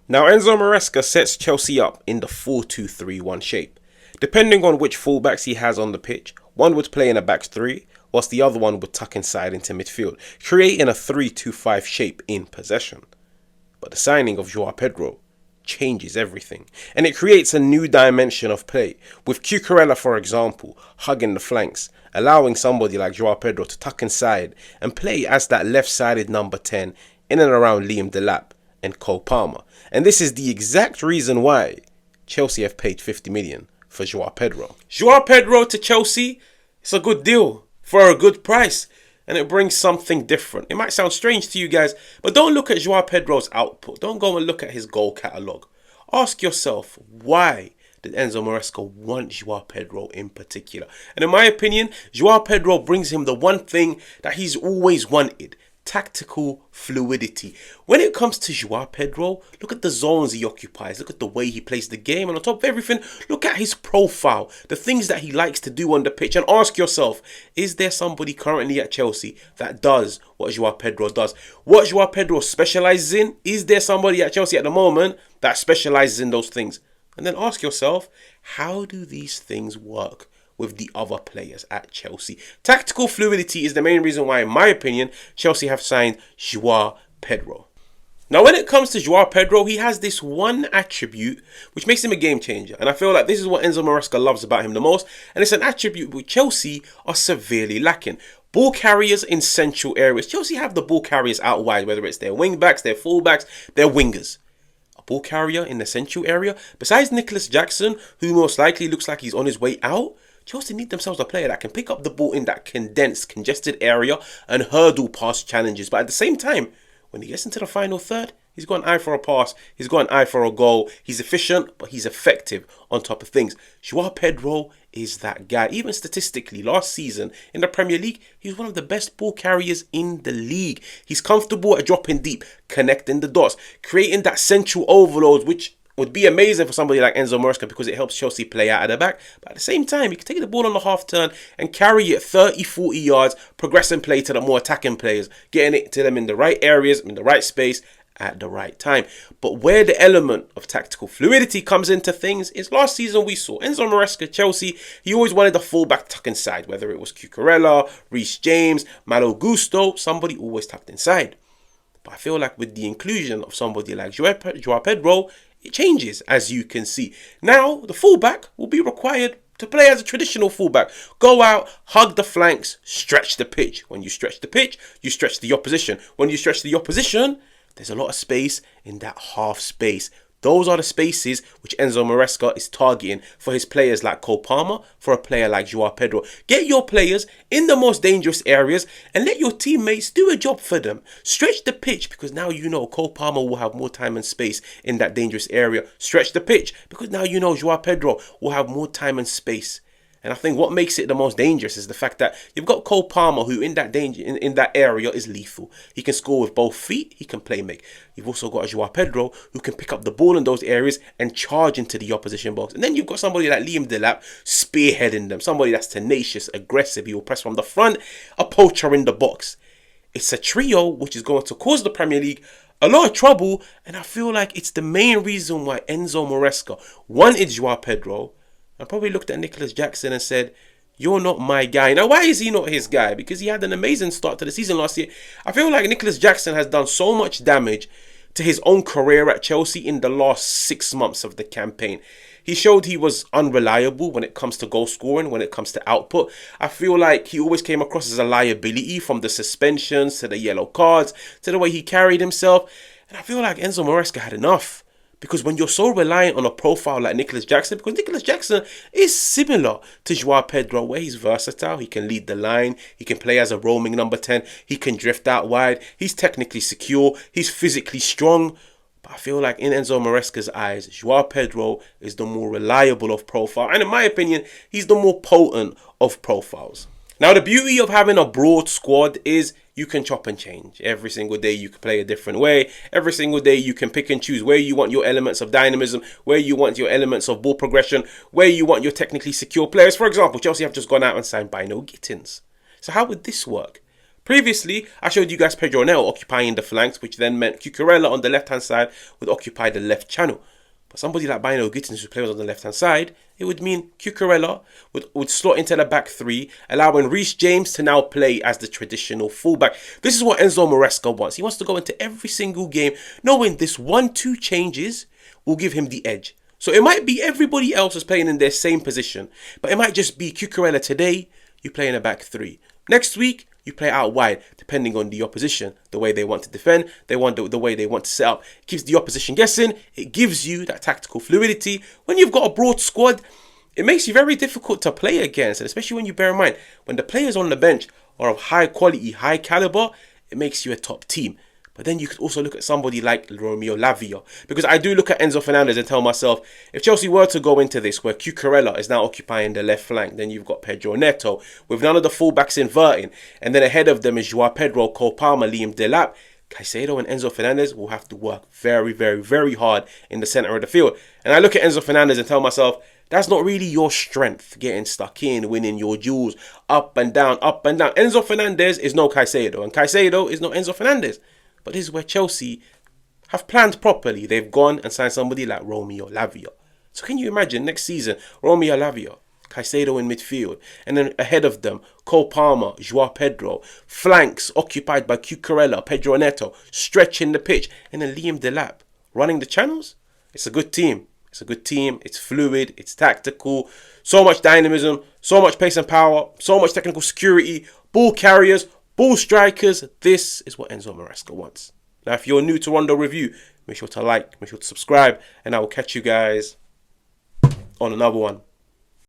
Now Enzo Maresca sets Chelsea up in the 4-2-3-1 shape. Depending on which fullbacks he has on the pitch, one would play in a back three, whilst the other one would tuck inside into midfield, creating a 3-2-5 shape in possession. But the signing of Joao Pedro changes everything, and it creates a new dimension of play, with Cucurella, for example, hugging the flanks, allowing somebody like Joao Pedro to tuck inside and play as that left-sided number 10 in and around Liam Delap and Cole Palmer. And this is the exact reason why Chelsea have paid 50 million for Joao Pedro. Joao Pedro to Chelsea, it's a good deal for a good price, and it brings something different. It might sound strange to you guys, but don't look at Joao Pedro's output. Don't go and look at his goal catalogue. Ask yourself, why did Enzo Maresca want Joao Pedro in particular? And in my opinion, Joao Pedro brings him the one thing that he's always wanted: tactical fluidity. When it comes to Joao Pedro, look at the zones he occupies, look at the way he plays the game, and on top of everything, look at his profile, the things that he likes to do on the pitch, and ask yourself, is there somebody currently at Chelsea that does what Joao Pedro does? What Joao Pedro specialises in? Is there somebody at Chelsea at the moment that specialises in those things? And then ask yourself, how do these things work with the other players at Chelsea? Tactical fluidity is the main reason why, in my opinion, Chelsea have signed Joao Pedro. Now, when it comes to Joao Pedro, he has this one attribute which makes him a game changer. And I feel like this is what Enzo Maresca loves about him the most. And it's an attribute which Chelsea are severely lacking: ball carriers in central areas. Chelsea have the ball carriers out wide, whether it's their wing backs, their full backs, their wingers. A ball carrier in the central area, besides Nicholas Jackson, who most likely looks like he's on his way out, Chelsea need themselves a player that can pick up the ball in that condensed, congested area and hurdle past challenges. But at the same time, when he gets into the final third, he's got an eye for a pass, he's got an eye for a goal. He's efficient, but he's effective on top of things. Joao Pedro is that guy. Even statistically, last season in the Premier League, he was one of the best ball carriers in the league. He's comfortable at dropping deep, connecting the dots, creating that central overload, which would be amazing for somebody like Enzo Maresca because it helps Chelsea play out of the back. But at the same time, he can take the ball on the half turn and carry it 30, 40 yards, progressing play to the more attacking players, getting it to them in the right areas, in the right space, at the right time. But where the element of tactical fluidity comes into things is last season we saw Enzo Maresca, Chelsea, he always wanted the fullback tuck inside, whether it was Cucurella, Reece James, Malo Gusto, somebody always tucked inside. But I feel like with the inclusion of somebody like Joao Pedro, it changes, as you can see. Now, the fullback will be required to play as a traditional fullback. Go out, hug the flanks, stretch the pitch. When you stretch the pitch, you stretch the opposition. When you stretch the opposition, there's a lot of space in that half space. Those are the spaces which Enzo Maresca is targeting for his players like Cole Palmer, for a player like Joao Pedro. Get your players in the most dangerous areas and let your teammates do a job for them. Stretch the pitch, because now you know Cole Palmer will have more time and space in that dangerous area. Stretch the pitch, because now you know Joao Pedro will have more time and space. And I think what makes it the most dangerous is the fact that you've got Cole Palmer, who in that that area is lethal. He can score with both feet, he can play make. You've also got a Joao Pedro who can pick up the ball in those areas and charge into the opposition box. And then you've got somebody like Liam Delap spearheading them. Somebody that's tenacious, aggressive. He will press from the front, a poacher in the box. It's a trio which is going to cause the Premier League a lot of trouble. And I feel like it's the main reason why Enzo Maresca wanted Joao Pedro. I probably looked at Nicholas Jackson and said, you're not my guy. Now, why is he not his guy? Because he had an amazing start to the season last year. I feel like Nicholas Jackson has done so much damage to his own career at Chelsea in the last 6 months of the campaign. He showed he was unreliable when it comes to goal scoring, when it comes to output. I feel like he always came across as a liability, from the suspensions to the yellow cards to the way he carried himself. And I feel like Enzo Maresca had enough. Because when you're so reliant on a profile like Nicholas Jackson, because Nicholas Jackson is similar to Joao Pedro, where he's versatile, he can lead the line, he can play as a roaming number 10, he can drift out wide, he's technically secure, he's physically strong. But I feel like in Enzo Maresca's eyes, Joao Pedro is the more reliable of profile, and in my opinion, he's the more potent of profiles. Now, the beauty of having a broad squad is you can chop and change. Every single day you can play a different way. Every single day you can pick and choose where you want your elements of dynamism, where you want your elements of ball progression, where you want your technically secure players. For example, Chelsea have just gone out and signed Jamie Gittens. So how would this work? Previously, I showed you guys Pedro Neto occupying the flanks, which then meant Cucurella on the left-hand side would occupy the left channel. But somebody like Jamie Gittens, who plays on the left-hand side, it would mean Cucurella would slot into the back three, allowing Reece James to now play as the traditional fullback. This is what Enzo Maresca wants. He wants to go into every single game knowing this 1-2 changes will give him the edge. So it might be everybody else is playing in their same position, but it might just be Cucurella today, you play in a back three. Next week, you play out wide, depending on the opposition, the way they want to defend, the way they want to set up. It keeps the opposition guessing. It gives you that tactical fluidity. When you've got a broad squad, it makes you very difficult to play against, and especially when you bear in mind, when the players on the bench are of high quality, high caliber, it makes you a top team. But then you could also look at somebody like Romeo Lavia. Because I do look at Enzo Fernandez and tell myself, if Chelsea were to go into this where Cucurella is now occupying the left flank, then you've got Pedro Neto with none of the fullbacks inverting. And then ahead of them is Joao Pedro, Cole Palmer, Liam Delap. Caicedo and Enzo Fernandez will have to work very, very, very hard in the centre of the field. And I look at Enzo Fernandez and tell myself, that's not really your strength, getting stuck in, winning your duels, up and down, up and down. Enzo Fernandez is no Caicedo, and Caicedo is no Enzo Fernandez. But this is where Chelsea have planned properly. They've gone and signed somebody like Romeo Lavia. So can you imagine next season, Romeo Lavia, Caicedo in midfield, and then ahead of them, Cole Palmer, Joao Pedro, flanks occupied by Cucurella, Pedro Neto, stretching the pitch, and then Liam Delap running the channels? It's a good team. It's a good team. It's fluid. It's tactical. So much dynamism, so much pace and power, so much technical security, ball carriers, ball strikers. This is what Enzo Maresca wants. Now, if you're new to Rondo Review, make sure to like, make sure to subscribe, and I will catch you guys on another one.